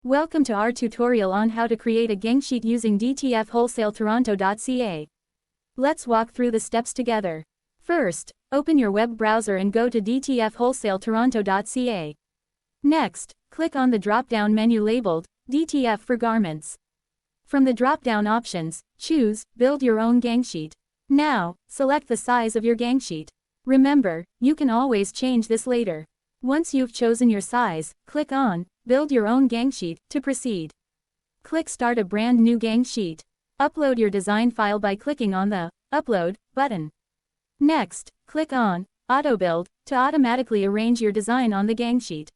Welcome to our tutorial on how to create a Gangsheet using dtfwholesaletoronto.ca. Let's walk through the steps together. First, open your web browser and go to dtfwholesaletoronto.ca. Next, click on the drop-down menu labeled DTF for Garments. From the drop-down options, choose Build Your Own Gangsheet. Now, select the size of your Gangsheet. Remember, you can always change this later. Once you've chosen your size, click on Build Your Own Gangsheet to proceed. Click Start a brand new Gangsheet. Upload your design file by clicking on the Upload button. Next, click on Auto Build to automatically arrange your design on the Gangsheet.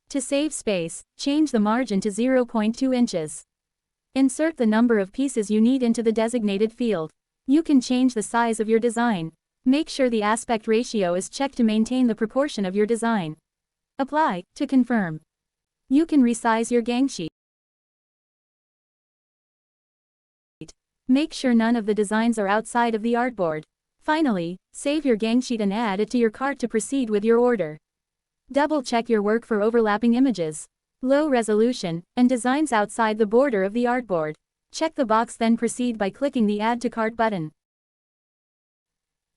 To save space, change the margin to 0.2 inches. Insert the number of pieces you need into the designated field. You can change the size of your design. Make sure the aspect ratio is checked to maintain the proportion of your design. Apply to confirm. You can resize your Gangsheet. Make sure none of the designs are outside of the artboard. Finally, save your Gangsheet and add it to your cart to proceed with your order. Double-check your work for overlapping images, low resolution, and designs outside the border of the artboard. Check the box, then proceed by clicking the Add to Cart button.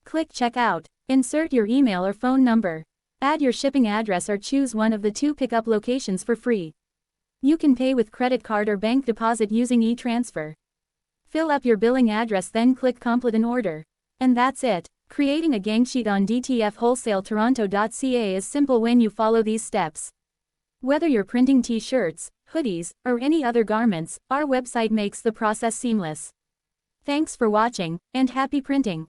Click Checkout. Insert your email or phone number. Add your shipping address or choose one of the two pickup locations for free. You can pay with credit card or bank deposit using e-transfer. Fill up your billing address, then click Complete an Order. And that's it. Creating a Gangsheet on dtfwholesaletoronto.ca is simple when you follow these steps. Whether you're printing t-shirts, hoodies, or any other garments, our website makes the process seamless. Thanks for watching, and happy printing!